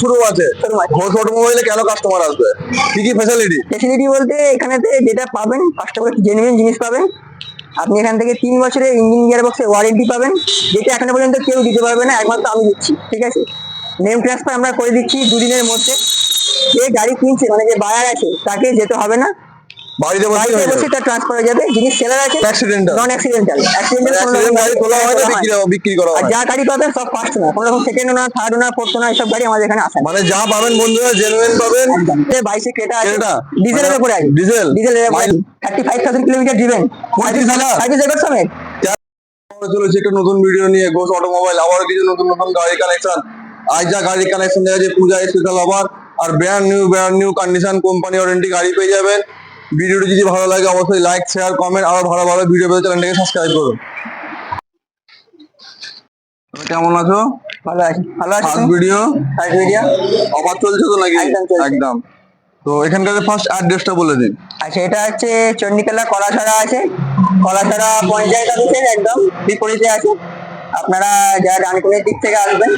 শুরু আছে, ঘোষ অটোমোবাইলে কেন কাস্টমার আসবে, কি কি ফ্যাসিলিটি? ফ্যাসিলিটি বলতে এখানেতে যেটা পাবেন, ফার্স্ট অফ অল জেনুইন জিনিস পাবেন। আপনি এখান থেকে 3 বছরের ইঞ্জিন গিয়ার বক্সের ওয়ারেন্টি পাবেন, যেটা এখনো পর্যন্ত কেউ দিতে পারবে না, একমাত্র আমি দিচ্ছি। ঠিক আছে, নেম ট্রান্সফার আমরা করে দিচ্ছি 2 দিনের মধ্যে। যে গাড়ি কিনছে মানে যে বায়ার আছে তাকে যেতে হবে না, বাড়িতে বসে তার ট্রান্সফার হয়ে যাবে। যিনি সেলার আছে অ্যাক্সিডেন্টাল, নন অ্যাক্সিডেন্টাল কোনো রকম গাড়ি তোলা হয় না, বিক্রি করা আর হয়। যা গাড়ি পাবেন সব ফার্স্ট না, কোনো রকম সেকেন্ড না, থার্ড না, ফোর্থ না, এইসব গাড়ি আমাদের এখানে আসে না। মানে যা পাবেন বন্ধুরা জেনুইন পাবেন। 22 ক্রেটা আছে, ক্রেটা ডিজেলের উপরে আছে, diesel 35,000 kilometre driven, 35,000 service record সমেত। চলেছে একটা নতুন ভিডিও নিয়ে, ঘোষ অটোমোবাইল আবার কিছু নতুন নতুন গাড়ি কালেকশন। আজ যা গাড়ি কালেকশন দেখা যাচ্ছে পূজা স্পেশাল অফার আর brand new condition company warranty গাড়ি পেয়ে যাবেন। ভিডিওটি যদি ভালো লাগে অবশ্যই লাইক শেয়ার কমেন্ট, আরো ভালো ভালো ভিডিও পেতে চ্যানেলটাকে সাবস্ক্রাইব করুন। কেমন আছো? ভালো আছে, ভালো আছে। ফার্স্ট ভিডিও অফার চলছে তো নাকি? একদম চলছে। একদম। তো এখানকার ফার্স্ট অ্যাড্রেসটা বলে দিন। আচ্ছা, এটা হচ্ছে চণ্ডীতলা কলাছড়া আছে, কলাছড়া পঞ্চায়েত অফিসের একদম বিপরীতে আছে। আপনারা যারা ডানকুনির দিক থেকে আসবেন,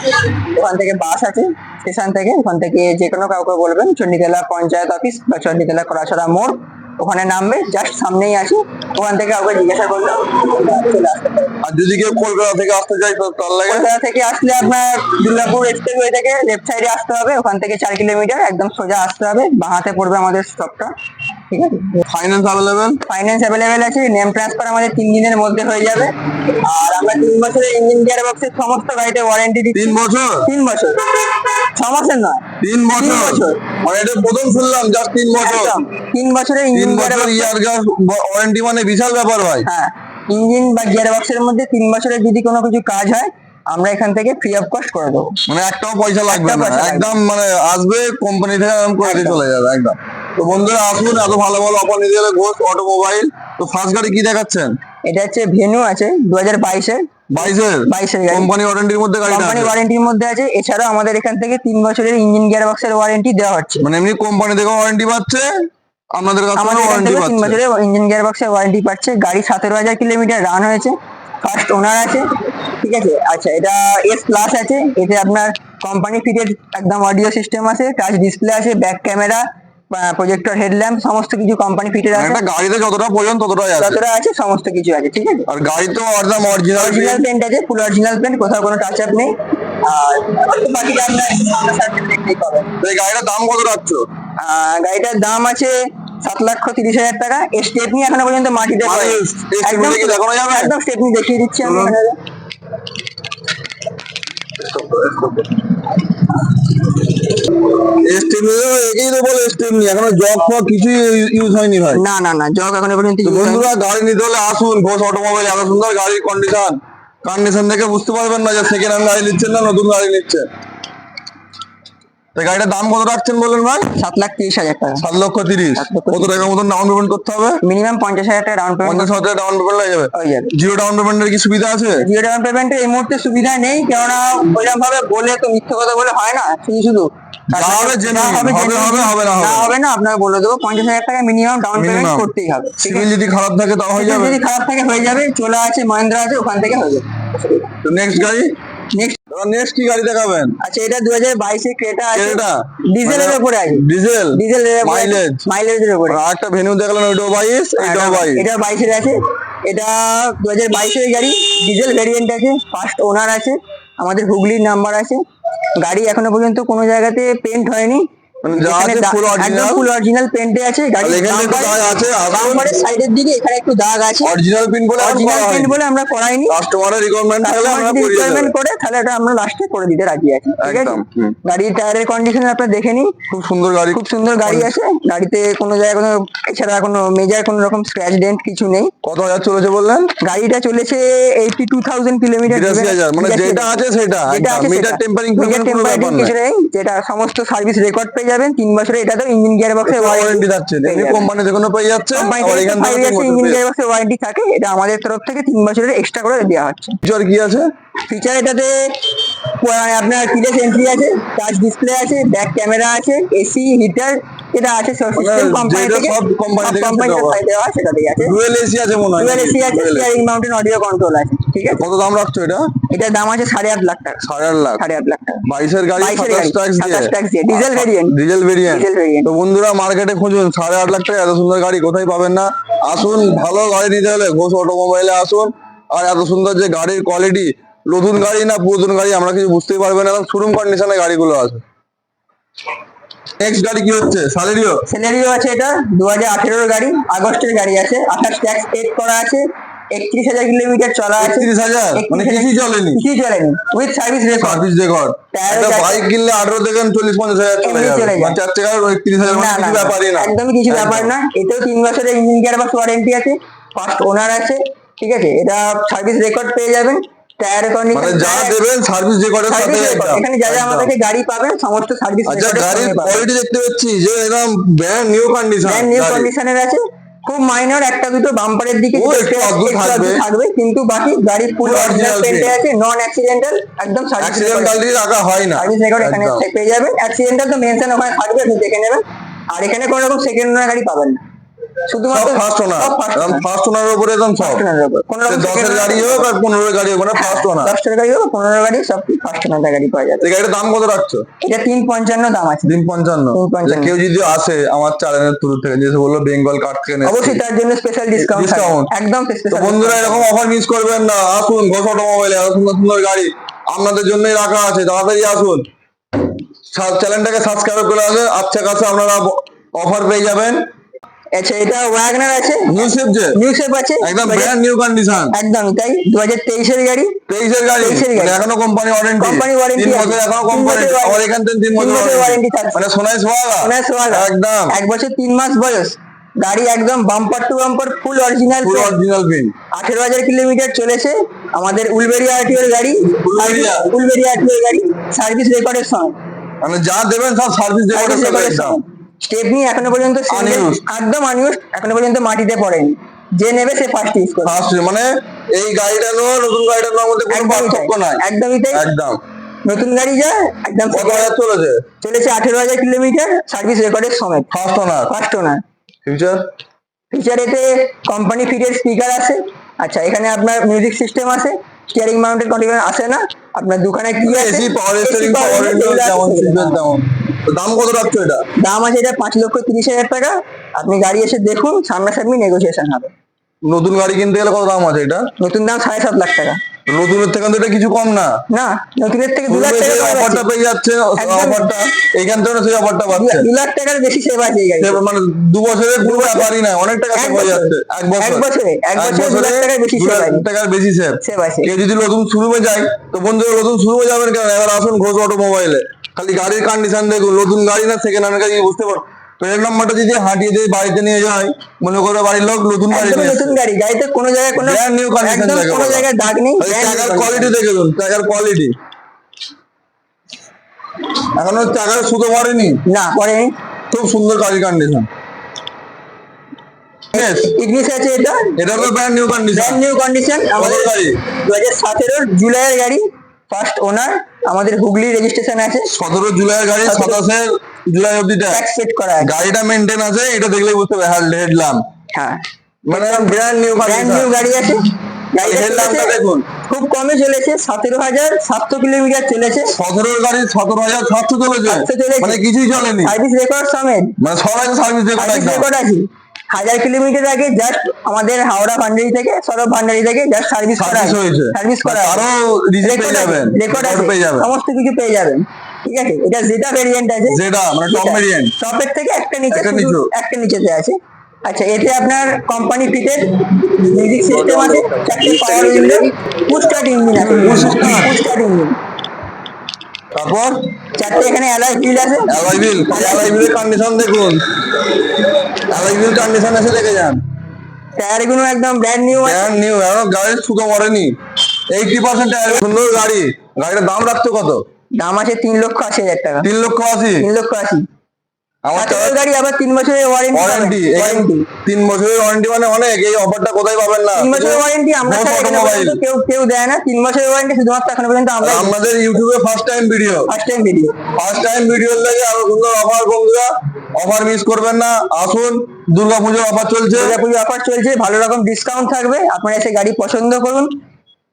ওখান থেকে বাস আছে স্টেশন থেকে, ওখান থেকে যে কোনো কাউকে বলবেন চণ্ডীতলা পঞ্চায়েত অফিস বা চণ্ডীতলা কলাছড়া মোড়, ওখানে নামবে, জাস্ট সামনেই আছে। ওখান থেকে কাউকে জিজ্ঞাসা করলে চলে আসতে পারে। আর যদি কেউ কলকাতা থেকে আসতে চাই তো তার লাগে? কলকাতা থেকে আসলে আপনার দুর্গাপুর এক্সপ্রেসওয়ে থেকে লেফট সাইডে আসতে হবে, ওখান থেকে 4 কিলোমিটার একদম সোজা আসতে হবে, বাঁ হাতে পড়বে আমাদের স্টপটা। ঠিক আছে, ফাইন্যান্স অ্যাভেলেবেল? ফাইন্যান্স অ্যাভেলেবেল আছে। নেম ট্রান্সফার আমাদের 3 দিনের মধ্যে হয়ে যাবে। আর আমরা 3 বছরের ইঞ্জিন গিয়ার বক্সের সমস্ত গাড়িতে ওয়ারেন্টি দিচ্ছি। 3 বছর? 3 বছর, 6 মাসের নয়, 3 বছর। মানে এটা প্রথম শুনলাম, জাস্ট 3 বছর। 3 বছরের 3 ইঞ্জিন গিয়ার বছর ইয়ার গ্যাস ওয়ারেন্টি মানে বিশাল ব্যাপার ভাই। হ্যাঁ, ইঞ্জিন বা গিয়ার বক্সের মধ্যে 3 বছরের যদি কোনো কিছু কাজ হয়, আমরা এখান থেকে ফ্রি অফ কস্ট করে দেবো। মানে একটাও পয়সা লাগবে না, পয়সা লাগবে না। একদম মানে আসবে কোম্পানি থেকে আরাম করে দিয়ে একদম। চলে যাবে একদম। তো বন্ধুরা আসুন, এত ভালো ভালো অফার নিতে গেলে ঘোষ অটোমোবাইল। তো ফার্স্ট গাড়ি কি দেখাচ্ছেন? এটা হচ্ছে ভেনু আছে 2022-এর 22-এর গাড়ি, কোম্পানি ওয়ারেন্টির মধ্যে গাড়িটা কোম্পানি আছে? ওয়ারেন্টির মধ্যে আছে। এছাড়াও আমাদের এখান থেকে 3 বছরের ইঞ্জিন গিয়ার বক্সের ওয়ারেন্টি দেওয়া হচ্ছে। মানে এমনি কোম্পানি থেকে ওয়ারেন্টি পাচ্ছে, আপনাদের কাছে আমাদের এখান ওয়ারেন্টি থেকে 3 পাচ্ছে। বছরের ইঞ্জিন গিয়ার বক্সের ওয়ারেন্টি পাচ্ছে। গাড়ি 17,000 কিলোমিটার রান হয়েছে, ফার্স্ট ওনার আছে। ঠিক আছে, আচ্ছা এটা এস প্লাস আছে, এতে আপনার কোম্পানি ফিটেড একদম অডিও সিস্টেম আছে, টাচ ডিসপ্লে আছে, ব্যাক ক্যামেরা, প্রজেক্টর, হেডল্যাম্প, সমস্ত কিছু কোম্পানি ফিটেড আছে। একটা গাড়িতে যতটা প্রয়োজন ততটাই আছে, যতটা আছে সমস্ত কিছু আছে। ঠিক আছে, আর গাড়ি তো একদম অরিজিনাল পেন্ট আছে, ফুল অরিজিনাল পেন্ট, কোথাও কোনো টাচ আপ নেই। আর বাকিটা আপনার দেখতেই পাবেন। তো এই গাড়িটার দাম কত রাখছ? গাড়িটার দাম আছে 7,30,000 টাকা। স্টেপনি এখনো পর্যন্ত মাটিতে মানে পড়ে। স্টেপনি দেখে দেখানো যাবে? একদম স্টেপনি দেখিয়ে দিচ্ছি আমি এখানে। একেই তো বলে স্টেপনি, এখনো জগ ফগ কিছুই ইউজ হয়নি ভাই। না না না, জগ এখনো পর্যন্ত তো use হয়নি। বন্ধুরা গাড়ি নিতে হলে আসুন ঘোষ অটোমোবাইল। এত সুন্দর গাড়ির কন্ডিশন দেখে বুঝতে পারবেন না যে সেকেন্ড হ্যান্ড গাড়ি নিচ্ছেন না নতুন গাড়ি নিচ্ছেন। তো গাড়িটার দাম কত রাখছেন বলেন ভাই? 7,30,000 টাকা। 7,30,000। কত টাকা মতন ডাউন পেমেন্ট করতে হবে? মিনিমাম 50,000 টাকা ডাউন পেমেন্ট 50,000 টাকা ডাউন পেমেন্ট হয়ে যাবে। জিরো ডাউন পেমেন্টের কি সুবিধা আছে? জিরো ডাউন পেমেন্টের এই মুহূর্তে সুবিধা নেই, কেননা ওইরকম ভাবে বলে তো মিথ্যে কথা বলে হয় না, শুধু হবে না। আপনাকে বলে দেবো 50,000 টাকা মিনিমাম ডাউন পেমেন্ট করতেই হবে। সিভিল যদি খারাপ থাকে তাও হয়ে যাবে? যদি খারাপ থাকে হয়ে যাবে, চলে আছে মহিন্দ্রা আছে, ওখান থেকে হয়ে যাবে। তো নেক্সট গাড়ি, নেক্সট কি গাড়ি দেখাবেন? আচ্ছা, এটা 2022-এর ক্রেটা আছে, ক্রেটা ডিজেলের উপরে আছে। ডিজেল মাইলেজের উপরে। আর একটা ভেনু দেখালেন, ওইটাও 22, এটাও 22। এটা 22-এর আছে। এটা 2022-এর গাড়ি, ডিজেল ভেরিয়েন্ট আছে, ফার্স্ট ওনার আছে, আমাদের হুগলির নাম্বার আছে। গাড়ি এখনো পর্যন্ত কোনো জায়গাতে পেন্ট হয়নি, মানে যা আছে ফুল অরিজিনাল পেন্টে আছে। গাড়ি বাম্পারের সাইডের দিকে এখানে একটু দাগ আছে, অরিজিনাল প্রিন্ট বলে আমরা করাইনি। কাস্টমারের রিকোয়ারমেন্ট থাকলে আমরা রিকোয়ারমেন্ট করে তাহলে এটা আমরা লাস্টে করে দিতে রাজি আছি। ঠিক আছে, গাড়ির টায়ারের কন্ডিশন আপনারা দেখে নিন, খুব সুন্দর গাড়ি, খুব সুন্দর গাড়ি আছে। গাড়িতে কোনো জায়গায় কোনো এছাড়া কোনো মেজর কোনো রকম স্ক্র্যাচ ডেন্ট কিছু নেই। কত হাজার চলেছে বললেন? গাড়িটা চলেছে 82,000 কিলোমিটার। 82,000, মানে যেটা আছে সেটা, মিটার টেম্পারিং কিছু নেই। যেটা সমস্ত সার্ভিস রেকর্ড পেয়ে যাবেন 3 বছরে। এটা তো ইঞ্জিন গিয়ার বক্সের ওয়ারেন্টি যাচ্ছে, এমনি কোম্পানি থেকে কোনো পেয়ে যাচ্ছে, আর এখান থেকে ইঞ্জিন গিয়ার বক্সের ওয়ারেন্টি থাকে। এটা আমাদের তরফ থেকে 3 বছরের এক্সট্রা করে দেওয়া হচ্ছে। ফিচার কি আছে? ফিচার এটাতে আপনার কিলেস এন্ট্রি আছে, টাচ ডিসপ্লে আছে, ব্যাক ক্যামেরা আছে, এসি, হিটার, যেটা আছে সিস্টেম কোম্পানি যেটা থেকে সব কোম্পানি থেকে কোম্পানি সেটা হয়। দেওয়া সেটা দিয়ে আছে। ডুয়েল এসি আছে মনে হয়। ডুয়াল এসি আছে, Dual AC। Steering mounted audio control আছে, ঠিক আছে। কত দাম রাখছো এটা? এটার দাম আছে 8.5 লাখ টাকা। 8.5 লাখ। 8.5 লাখ টাকা। 22-এর গাড়ি 22-এর 27 গাড়ি, ট্যাক্স দিয়ে। 27 ট্যাক্স দিয়ে, diesel variant. Diesel variant. Diesel variant. তো বন্ধুরা মার্কেটে খুঁজুন, 8.5 লাখ টাকা এত সুন্দর গাড়ি কোথায় পাবেন না। আসুন, ভালো গাড়ি নিতে হলে ঘোষ অটোমোবাইলে আসুন। আর এত সুন্দর যে গাড়ির কোয়ালিটি, নতুন গাড়ি না পুরাতন গাড়ি আমরা কিছু বুঝতেই পারবেন না, শোরুম কন্ডিশনে গাড়িগুলো আছে। নেক্সট গাড়ি কি হচ্ছে? সালেরিও। সেলেরিও আছে, এটা 2018-এর গাড়ি, আগস্টের গাড়ি আছে, 28 ট্যাক্স পেড করা আছে, 31,000 কিলোমিটার চলা আছে। 31,000 মানে কিছুই চলেনি। কিছুই চলেনি, with service record. Service record. টায়ারও একটা যাচ্ছে। বাইক কিনলে 18 থেকে 40-50,000 চলে এমনি যাবে, চলে যায়। মানে 4 টাকার 31,000 মানে কিছু ব্যাপারই না। একদমই কিছু ব্যাপার না। এতেও 3 বছরের ইঞ্জিন গিয়ার বক্স ওয়ারেন্টি আছে, ফার্স্ট ওনার আছে, ঠিক আছে। এটা সার্ভিস রেকর্ড পেয়ে যাবেন, টায়ার কন্ডিশন, মানে যা দেবেন সার্ভিস রেকর্ডের সাথে একদম। এখানে যা যা একদম। আমাদের গাড়ি পাবেন সমস্ত সার্ভিস আচ্ছা, রেকর্ডের গাড়ির সঙ্গে পাবেন। কোয়ালিটি দেখতে পাচ্ছি যে একদম brand new condition. Brand new কন্ডিশনের আছে, খুব মাইনর একটা দুটো বাম্পারের দিকে ও, একটু আধটু থাকবে। থাকবে, কিন্তু বাকি গাড়ি পুরো পুরো অরিজিনাল original পেন্টে paint। আছে, নন অ্যাক্সিডেন্টাল, একদম সার্ভিস অ্যাক্সিডেন্টাল দিয়ে রাখা হয় না। সার্ভিস রেকর্ড এখানে একদম। পেয়ে যাবেন। অ্যাক্সিডেন্টাল তো মেনশন ওখানে থাকবে, আপনি দেখে নেবেন। আর এখানে কোনো রকম সেকেন্ড ওনার গাড়ি পাবেন না, সব শুধুমাত্র ফার্স্ট ওনার। সব ফার্স্ট একদম ফার্স্ট ওনারের উপরে একদম সব। ফার্স্ট ওনারের উপর কোনো রকম 10-এর গাড়ি হোক আর 15-এর গাড়ি হোক, মানে ফার্স্ট ওনার। 10টার গাড়ি হোক 15 গাড়ি, সব ফার্স্ট ওনার গাড়ি পাওয়া যাবে। এই গাড়িটার দাম কত রাখছো? এটা 355 দাম আছে। 355। 355 কেউ যদি আসে আমার চ্যানেলের থ্রু থেকে, যে বললো বেঙ্গল কার্ড থেকে নেবে, অবশ্যই তার জন্য স্পেশাল ডিসকাউন্ট Discount। একদম তো স্পেশাল। বন্ধুরা এরকম অফার মিস করবেন না, আসুন ঘোষ অটোমোবাইলে, এত সুন্দর সুন্দর গাড়ি আপনাদের জন্যই রাখা আছে, তাড়াতাড়ি আসুন। চ্যানেলটাকে সাবস্ক্রাইব করে আসুন, আচ্ছা কাছে আপনারা অফার পেয়ে যাবেন। আচ্ছা, এটা ওয়াগনার আছে, নিউ শেপ যে নিউ শেপ আছে, একদম ব্র্যান্ড নিউ কন্ডিশন। একদম তাই, 2023-এর গাড়ি। 23-এর গাড়ি, 23-এর গাড়ি। মানে এখনো কোম্পানি ওয়ারেন্টি। কোম্পানি ওয়ারেন্টি 3 বছর এখনো কোম্পানি, আমার এখান থেকে 3 বছর ওয়ারেন্টি ওয়ারেন্টি থাকছে। মানে সোনায় সোহাগা। সোনায় সোহাগা। একদম 1 বছর 3 মাস বয়স, গাড়ি একদম bumper to bumper full original, পুরো অরিজিনাল পিন। 18,000 কিলোমিটার চলেছে, আমাদের উলবেরিয়া আরটিওর গাড়ি। উলবেড়িয়া। উলবেরিয়া আরটিওর গাড়ি, সার্ভিস রেকর্ডের সঙ্গে, মানে যা দেবেন সব সার্ভিস রেকর্ডের সাথে একদম। স্টেপনি এখনো পর্যন্ত Unused। একদম আনইউজড, এখনো পর্যন্ত মাটিতে পড়েনি, যে নেবে সে ফার্স্ট ইউজ করবে। ফার্স্ট মানে এই গাড়িটা নেওয়া নতুন গাড়িটা নেওয়ার মধ্যে কোনো একদমই তাই, পার্থক্য নাই। একদমই তাই। একদম। নতুন গাড়ি যা একদম কত হাজার চলেছে? চলেছে 18,000 কিলোমিটার, সার্ভিস রেকর্ডের সমেত, first owner. First owner. Future ফিচারেতে কোম্পানি ফিটেড স্পিকার আছে। আচ্ছা, এখানে আপনার মিউজিক সিস্টেম আছে, স্টিয়ারিং মাউন্টেন কন্ট্রোল আসে না, আপনার দোকানে কি আছে, AC power steering power window যেমন ফিচার তেমন। তো দাম কত রাখছো এটা? দাম আছে এটা 5,30,000 টাকা। আপনি গাড়ি এসে দেখুন, সামনাসামনি নেগোসিয়েশন হবে। নতুন গাড়ি কিনতে গেলে কত দাম আছে এটা? নতুন দাম 7.5 লাখ টাকা। নতুনের থেকে তো এটা কিছু কম না। না, নতুনের থেকে 2 লাখ পূর্বে টাকা যে অফারটা পেয়ে যাচ্ছে, একদম। অফারটা এইখান থেকে সেই অফারটা পাচ্ছে। 2 লাখ টাকার বেশি সেভ আছে এই গাড়ি। সে মানে 2 বছরের পুরো ব্যাপারই না, অনেক টাকা সেভ হয়ে যাচ্ছে। এক বছরে 2 লাখ টাকার বেশি 2 সেভ লাখ আছে। টাকার বেশি সেভ। সেভ আছে। কেউ যদি নতুন শোরুমে যায়, তো বন্ধুরা নতুন শোরুমে যাবেন কেন, এবার আসুন ঘোষ অটোমোবাইলে। খালি গাড়ির কন্ডিশন দেখুন, নতুন গাড়ি না সেকেন্ড হ্যান্ড গাড়ি বুঝতে পারো। প্লেট নাম্বারটা যদি হাঁটিয়ে দিয়ে বাড়িতে নিয়ে যায়, মনে করে বাড়ির লোক নতুন গাড়ি একদম নিয়ে নতুন গাড়ি, গাড়িতে কোনো জায়গায় কোনো ব্র্যান্ড নিউ কন্ডিশন, একদম কোনো জায়গায় দাগ নেই। টাকার কোয়ালিটি দেখুন, টাকার কোয়ালিটি এখনো টাকার সুতো পড়েনি, না পড়েনি, খুব সুন্দর গাড়ির কন্ডিশন। ইগনিস আছে এটা, এটা তো brand new condition. Brand new condition, আমাদের গাড়ি 2017 জুলাইয়ের গাড়ি, ফার্স্ট ওনার, আমাদের হুগলি রেজিস্ট্রেশন আছে, 17 জুলাইয়ের গাড়ি, 27 জুলাই অব্দি ট্যাক্স সেট করা আছে। গাড়িটা মেনটেন আছে, এটা দেখলেই বুঝতে হবে। হেডল্যাম্প হ্যাঁ, মানে ব্র্যান্ড নিউ ব্র্যান্ড নিউ গাড়ি আছে। গাড়িটা হেডল্যাম্পটা চলেছে, দেখুন, খুব কমে চলেছে, 17,700 কিলোমিটার চলেছে। 17 গাড়ি 17,700 চলেছে, 700 চলেছে। মানে কিছুই চলেনি, সার্ভিস রেকর্ড সমেত, মানে সবাই সার্ভিস রেকর্ড সার্ভিস একদম। রেকর্ড আছে। 1000 কিলোমিটার আগে জাস্ট আমাদের হাওড়া ভান্ডারি থেকে, সরব ভান্ডারি থেকে জাস্ট সার্ভিস করা সার্ভিস হয়েছে, সার্ভিস করা আরো রিজেক্ট পেয়ে যাবেন, রেকর্ড রেকর্ড পেয়ে যাবেন, সমস্ত কিছু পেয়ে যাবেন, ঠিক আছে। এটা যেটা ভেরিয়েন্ট আছে, যেটা মানে টপ ভেরিয়েন্ট, টপের থেকে একটা নিচে, একটা শুধু নিচু। একটা নিচেতে আছে। আচ্ছা, এতে আপনার কোম্পানি ফিটেড মিউজিক সিস্টেম আছে, 4টে power window, push start engine আছে, পুশ স্টার্ট ইঞ্জিন। তারপর 4টে এখানে অ্যালয় হুইল আছে, অ্যালয় হুইল, অ্যালয় হুইলের কন্ডিশন দেখুন, অ্যালয় হুইল কন্ডিশন এসে দেখে যান। টায়ার গুলো একদম ব্র্যান্ড নিউ আছে। ব্র্যান্ড নিউ, এখন গাড়ির সুতো মরেনি, 80% টায়ার। সুন্দর গাড়ি, গাড়িটার দাম রাখছো কত? দাম আছে 3,80,000 টাকা। 3,80,000। 3,80,000। আমার চালানোর গাড়ি আবার 3 বছরের ওয়ারেন্টি ওয়ারেন্টি 3 বছরের ওয়ারেন্টি মানে অনেক। এই অফারটা কোথায় পাবেন না? 3 বছরের ওয়ারেন্টি আমরা ঘোষ ছাড়া এখানে অটোমোবাইল। পর্যন্ত কেউ দেয় না। 3 বছরের ওয়ারেন্টি শুধুমাত্র এখন পর্যন্ত আমরা আমাদের ইউটিউবে ফার্স্ট টাইম ভিডিও লাগে। আরো সুন্দর অফার বন্ধুরা, অফার মিস করবেন না। আসুন, দুর্গাপুজোর অফার চলছে। দুর্গাপুজো অফার চলছে, ভালো রকম ডিসকাউন্ট থাকবে। আপনারা এসে গাড়ি পছন্দ করুন,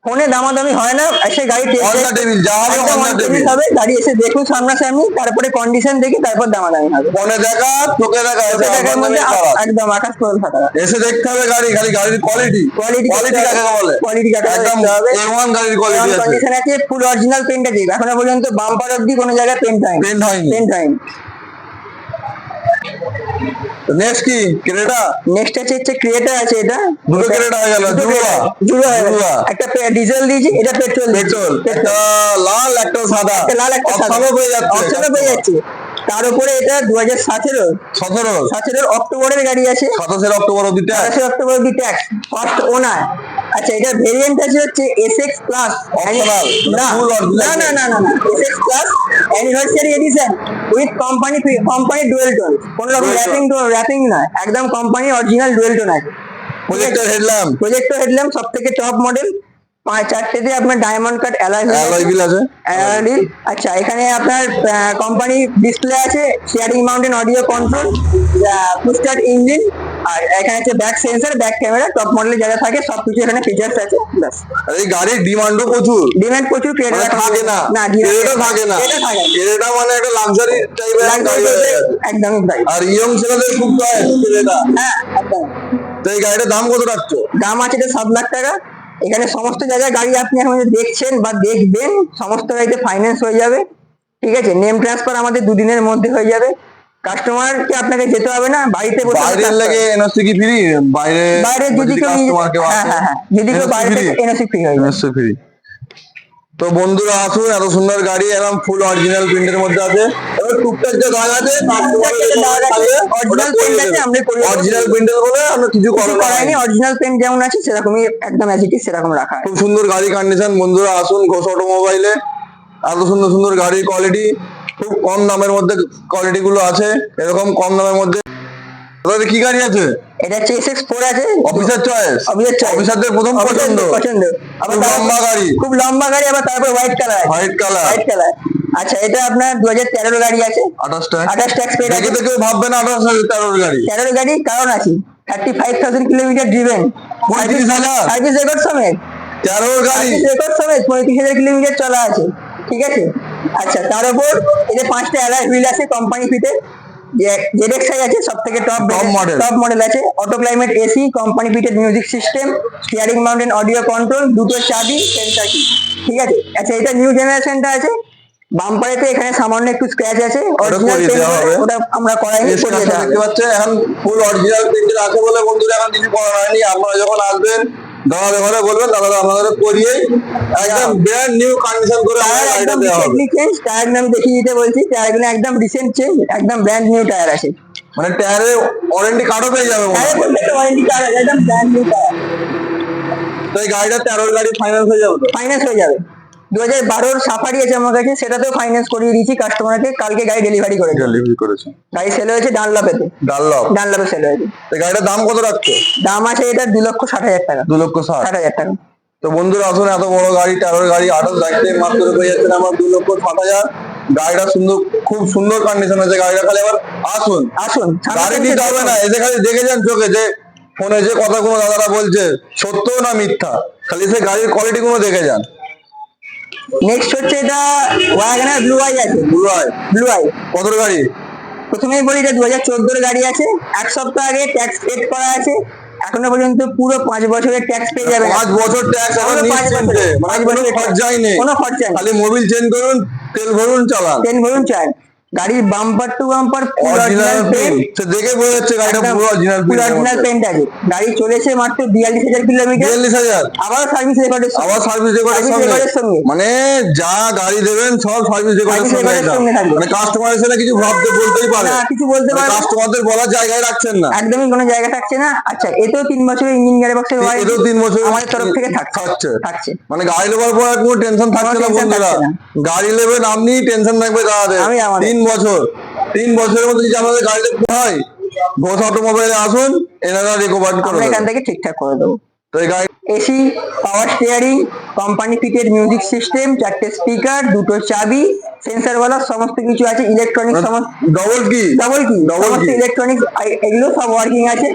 ফোনে দামাদামি হয় না, এসে গাড়ি অন দ্য টেবিল, যা হবে অন দ্য টেবিল হবে। গাড়ি এসে দেখুন সামনাসামনি, তারপরে কন্ডিশন দেখে তারপর দামাদামি হবে। ফোনে দেখা, চোখে দেখা, চোখে দেখার মধ্যে একদম আকাশ পাতাল ফাঁকা। এসে দেখতে হবে গাড়ি, খালি গাড়ির কোয়ালিটি কাকে বলে, কোয়ালিটি কাকে একদম A1 গাড়ির কোয়ালিটি আছে। কন্ডিশন আছে, ফুল অরিজিনাল পেন্ট আছে। এখনো পর্যন্ত বাম্পার অবধি কোনো জায়গায় পেন্ট হয়নি। নেক্সট কি ক্রেটা? নেক্সট হচ্ছে ক্রিয়েটার আছে। এটা দুটো ক্রেটা হয়ে গেল, জুড়ো হয়ে গেল। একটা ডিজেল দিয়েছি, এটা পেট্রোল। একটা লাল একটা সাদা, লাল একটা অপশনও পেয়ে যাচ্ছে। তার উপরে এটা 2017 অক্টোবরের গাড়ি আছে। 27 অক্টোবর অবধি ট্যাক্স। 27 অক্টোবর অবধি ট্যাক্স, ফার্স্ট ওনার। আচ্ছা, এটা ভেরিয়েন্ট আছে হচ্ছে SX plus optional, full original. না SX plus anniversary edition with company dual tone. কোন রকম র্যাপিং নয়, একদম কোম্পানি অরিজিনাল ডুয়েল টোন আছে। প্রজেক্টর হেডল্যাম্প সব থেকে টপ মডেল। 4টেতে আপনার ডায়মন্ড কাট অ্যালয় হুইল আছে। আচ্ছা, এখানে আপনার কোম্পানি ডিসপ্লে আছে, steering mounted audio control, push start engine, আর এখানে আছে back sensor, back camera. Top মডেলে যারা থাকে সবকিছু এখানে ফিচার্স আছে। ব্যাস, এই গাড়ির ডিমান্ডও প্রচুর। ক্রেডিট থাকে না, এটা মানে একটা লাক্সারি টাইপের একদমই তাই। আর ইয়ং ছেলেদের খুব চয়েস এটা। হ্যাঁ, একদম। তো এই গাড়িটার দাম কত রাখছো? দাম আছে এটা 7 লাখ টাকা। এখানে সমস্ত জায়গায় গাড়ি আপনি এখন যে দেখছেন বা দেখবেন, সমস্ত গাড়িতে ফাইন্যান্স হয়ে যাবে। ঠিক আছে, নেম ট্রান্সফার আমাদের 2 দিনের মধ্যে হয়ে যাবে। কাস্টমারকে আপনাকে যেতে হবে না, বাড়িতে বসে। বাইরের লাগে এনওসি কি ফ্রি? বাইরে যদি কেউ যদি কেউ বাইরে থেকে এনওসি ফ্রি হয়ে যাবে। ফ্রি। তো বন্ধুরা আসুন, এত সুন্দর গাড়ি একদম ফুল অরিজিনাল প্রিন্টের মধ্যে আছে। এবার টুকটাক যে দাগ আছে, অরিজিনাল প্রিন্টের বলে আমরা কিছু করাইনি। অরিজিনাল পেন্ট যেমন আছে সেরকমই একদম অ্যাজ ইট ইজ সেরকম রাখা। খুব সুন্দর গাড়ি কন্ডিশন। বন্ধুরা আসুন ঘোষ অটোমোবাইলে, এত সুন্দর সুন্দর গাড়ির কোয়ালিটি, খুব কম দামের মধ্যে কোয়ালিটি গুলো আছে। এরকম কম দামের মধ্যে কি গাড়ি আছে? এটা হচ্ছে SX4 আছে। অফিসার চয়েস, অফিসারদের প্রথম পছন্দ। আবার লম্বা গাড়ি, খুব লম্বা গাড়ি। আবার তারপর হোয়াইট কালার। আচ্ছা, এটা আপনার 2013 গাড়ি আছে। 28 ট্যাক্স পেড আছে। কেউ ভাববে না 13 গাড়ি। 13 গাড়ি কারণ আছে 35,000 কিলোমিটার ড্রিভেন, 35,000 সার্ভিস রেকর্ড সমেত। 13 গাড়ি রেকর্ড সমেত 35,000 কিলোমিটার চলা আছে। ঠিক আছে। আচ্ছা, তার উপর এতে 5টা অ্যালয় হুইল আছে কোম্পানি ফিটে। ZXi আছে, সব থেকে টপ মডেল আছে। Auto climate AC, company fitted music system, steering mounted audio control, দুটো চাবি, সেন্টার কি। ঠিক আছে। আচ্ছা, এটা নিউ জেনারেশনটা আছে। বাম্পারেতে এখানে সামান্য একটু স্ক্র্যাচ আছে, অরিজিনাল পেইন্ট হবে, ওটা আমরা করাইনি। দেখতে পাচ্ছেন এখন ফুল অরিজিনাল পেইন্টের আছে বলে বন্ধুরা এখন কিছু করা হয়নি। আপনারা যখন আসবেন দাদা ঘরে বলবেন, দাদা আপনাদের করিয়ে একদম ব্র্যান্ড নিউ কন্ডিশন করে একদম রিসেন্টলি চেঞ্জ টায়ার নাম দেখিয়ে দিতে বলছি। টায়ারগুলো একদম রিসেন্ট চেঞ্জ, একদম ব্র্যান্ড নিউ টায়ার আছে। মানে টায়ারে ওয়ারেন্টি কার্ডও পেয়ে যাবে। ওয়ারেন্টি কার্ড আছে, একদম ব্র্যান্ড নিউ টায়ার। তো এই গাড়িটা 13 গাড়ি ফাইন্যান্স হয়ে যাবে? ফাইন্যান্স হয়ে যাবে। 2012 সাফারি আছে আমার কাছে, সেটাতেও ফাইন্যান্স করিয়ে দিয়েছি কাস্টমারকে। কালকে গাড়ি ডেলিভারি করেছে। গাড়ি সেল হয়েছে ডানলপেতে সেল হয়েছে। এই গাড়িটার দাম কত রাখছো? দাম আছে এটা 2,60,000 টাকা। 2,60,000 টাকা। তো বন্ধুরা আসুন, এত বড় গাড়ি 13 গাড়ি 28 রাখতে মাত্র পেয়ে যাচ্ছেন আমার 2,60,000। গাড়িটা সুন্দর, খুব সুন্দর কন্ডিশন আছে গাড়িটা। খালি এবার আসুন গাড়ি নিতে হবে না, এসে খালি দেখে যান চোখে যে ফোনে যে কথাগুলো দাদারা বলছে সত্য না মিথ্যা, খালি সে গাড়ির কোয়ালিটি গুলো দেখে যান। নেক্সট হচ্ছে এটা ওয়াগনার ব্লু আই আছে। ব্লু আই কত গাড়ি? প্রথমেই বলি এটা 2014 গাড়ি আছে। 1 সপ্তাহ আগে ট্যাক্স পেড করা আছে। এখনো পর্যন্ত পুরো 5 বছরের ট্যাক্স পেয়ে যাবে। 5 বছর ট্যাক্স, এখন 5 বছর খরচাই নেই, কোনো খরচা নেই। খালি মোবিল চেঞ্জ করুন, তেল ভরুন, চালান। গাড়ির bumper to bumper original paint, সে দেখে বোঝা যাচ্ছে গাড়িটা পুরো অরিজিনাল পেইন্ট আছে। গাড়ি চলেছে মাত্র 42,000 কিলোমিটার। 42,000 আবার সার্ভিস রেকর্ডের সঙ্গে। মানে যা গাড়ি দেবেন সব সার্ভিস রেকর্ডের সঙ্গে থাকবে। মানে কাস্টমার এসে কিছু বলতেই পারে না, কিছু বলতে পারে। কাস্টমারদের বলার জায়গায় রাখছেন না, একদমই কোনো জায়গা থাকছে না। আচ্ছা, এতেও 3 বছরের ইঞ্জিন গিয়ার বক্সের ওয়ারেন্টি, এতেও 3 বছর আমাদের তরফ থেকে থাকছে। মানে গাড়ি নেওয়ার পর কোনো টেনশন থাকছে না বন্ধুরা। গাড়ি নেবেন আপনি, টেনশন থাকবে দাঁড়াতে 3 বছর। 3 বছরের মধ্যে যদি আমাদের গাড়িতে হয় ঘোষ অটোমোবাইলে আসুন, এনারা রিকভার করে আমরা এখান দেবেন। থেকে ঠিকঠাক করে দেবো। তো এই গাড়ি AC, power steering, company fitted music system, 4টে স্পিকার, 2টো চাবি, সেন্সর ওয়ালা সমস্ত কিছু আছে, ইলেকট্রনিক সমস্ত ডবল কি ডাবল কি Double সমস্ত key? ইলেকট্রনিক্স এগুলো সব ওয়ার্কিং আছে।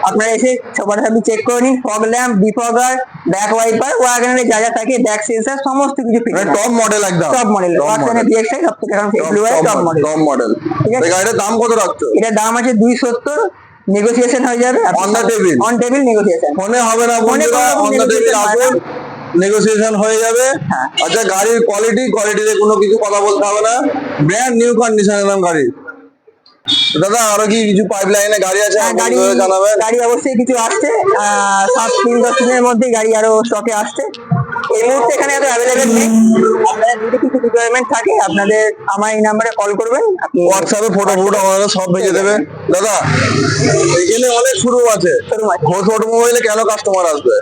আপনারা এসে সবার সাথে চেক করে নিন। Fog lamp, defogger, back wiper, ওয়াগনারে যা যা থাকে, ব্যাক সেন্সর সমস্ত কিছু ফিট মানে টপ মডেল একদম টপ মডেল। ওয়াটসনে বিএক্সআই সব থেকে এখন ব্লু আই টপ মডেল। Top model. ঠিক আছে। এই গাড়িটার দাম কত রাখছো? এটার দাম আছে 270, নেগোসিয়েশন হয়ে যাবে। On the table? On table negotiation. ফোনে হবে না ফোনে বন্ধুরা, কোনো রকম অন দ্য টেবিল negotiation হয় আসুন, নেগোসিয়েশন হয়ে যাবে। হ্যাঁ। আচ্ছা, গাড়ির কোয়ালিটিতে কোনো কিছু কথা বলতে হবে না, ব্র্যান্ড নিউ কন্ডিশন একদম গাড়ি। তো দাদা আরো কি কিছু পাইপলাইনে গাড়ি আছে হ্যাঁ, গাড়ি বন্ধুদের জানাবেন। গাড়ি অবশ্যই কিছু আসছে। 7-10 দিনের মধ্যে গাড়ি আরো স্টকে আসছে। এই মুহূর্তে এখানে এত অ্যাভেলেবেল নেই। আপনাদের যদি কিছু রিকোয়ারমেন্ট থাকে আপনাদের আমার এই নাম্বারে কল করবেন। আপনি হোয়াটসঅ্যাপে ফটো আমাদের সব ভেজে দেবে। দাদা এখানে অনেক শোরুম আছে, Showroom আছে। ঘোষ অটোমোবাইলে কেন কাস্টমার আসবে,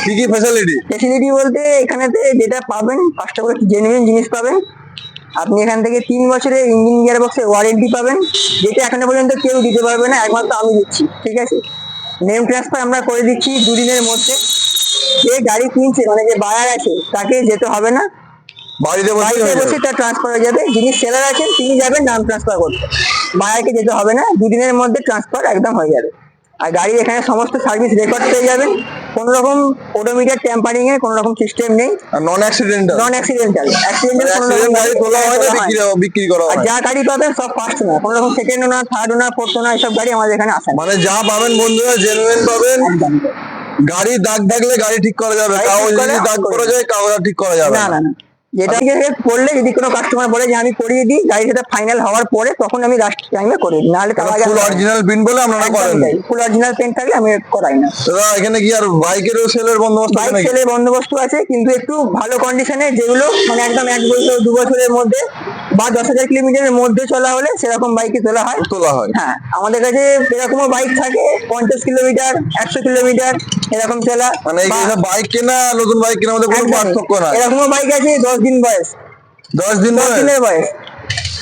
কি কি ফ্যাসিলিটি? ফেসিলিটি বলতে এখানেতে যেটা পাবেন, ফার্স্ট অফ অল জেনুইন জিনিস পাবেন। আপনি এখান থেকে 3 বছরের ইঞ্জিন গিয়ার বক্সের ওয়ারেন্টি পাবেন, যেটা এখনো পর্যন্ত কেউ দিতে পারবে না, একমাত্র আমি দিচ্ছি। ঠিক আছে। নেম ট্রান্সফার আমরা করে দিচ্ছি 2 দিনের মধ্যে। যে গাড়ি কিনছে মানে যে বায়ার আছে তাকে যেতে হবে না, বাড়িতে বসে বাড়িতে বসে তার ট্রান্সফার হয়ে যাবে। যিনি সেলার আছেন তিনি যাবেন নাম ট্রান্সফার করতে, বায়ারকে যেতে হবে না। 2 দিনের মধ্যে ট্রান্সফার একদম হয়ে যাবে। আর গাড়ির এখানে সমস্ত সার্ভিস রেকর্ড পেয়ে যাবেন। কোনো রকম ওডোমিটার ট্যাম্পারিং এর কোনো রকম সিস্টেম নেই। আর নন অ্যাক্সিডেন্টাল নন অ্যাক্সিডেন্টাল কোনো অ্যাক্সিডেন্ট গাড়ি তোলা হয় না, বিক্রি করা আর হয়। যা গাড়ি পাবেন সব ফার্স্ট ওনার, কোনো রকম সেকেন্ড ওনার, থার্ড ওনার, ফোর্থ ওনার এসব গাড়ি আমাদের এখানে আসে না। মানে যা পাবেন বন্ধুরা জেনুইন পাবেন। একদম। গাড়ি দাগ থাকলে গাড়ি ঠিক করা যাবে, গাড়ি ঠিক কাগজ করে যদি দাগ করা যায় কাগজ ঠিক করা যাবে না না না, যেটা করলে যদি কোনো কাস্টমার বলে যে আমি করিয়ে দিই, গাড়ি সেটা ফাইনাল হওয়ার পরে তখন আমি লাস্ট টাইমে করে দিই, নাহলে তার আগে ফুল অরিজিনাল পিন বলে আপনারা করেন না। ফুল অরিজিনাল পেন থাকলে আমি করাই না। দাদা এখানে কি আর বাইকেরও সেলের বন্দোবস্ত আছে বাইক নাকি? সেলের বন্দোবস্ত আছে, কিন্তু একটু ভালো কন্ডিশনে, যেগুলো মানে একদম 1 বছর 2 বছরের মধ্যে বা 10,000 কিলোমিটারের মধ্যে চলা হলে সেরকম বাইকে তোলা হয়। তোলা হয়। হ্যাঁ, আমাদের কাছে এরকমও বাইক থাকে 50 কিলোমিটার, 100 কিলোমিটার এরকম চলা। মানে এই বা- বাইক কেনা নতুন বাইক কেনার মধ্যে কোনো একদমই। পার্থক্য নাই। এরকমও বাইক আছে 10 দিন বয়স, 10 দিন 10 দিনের বয়স।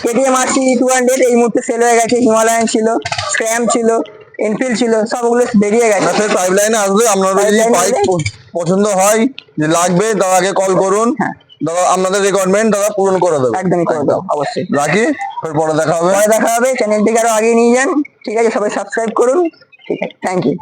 কেটিএম RC 200 এই মুহূর্তে সেল হয়ে গেছে, হিমালয়ান ছিল, স্ক্র্যাম ছিল, এনফিল্ড ছিল, সবগুলো বেরিয়ে গেছে। আপনার পাইপলাইনে আসবে, আপনার যদি Pipeline বাইক আসবে। পছন্দ হয় যে লাগবে দাদাকে কল করুন, হ্যাঁ। দাদা আপনাদের রিকোয়ারমেন্ট দাদা পূরণ করে দেবে। একদমই করে দাও, অবশ্যই। রাখি, পরে দেখা হবে। পরে দেখা হবে। চ্যানেলটিকে আরো আগিয়ে নিয়ে যান। ঠিক আছে, সবাই সাবস্ক্রাইব করুন। ঠিক আছে, থ্যাংক ইউ।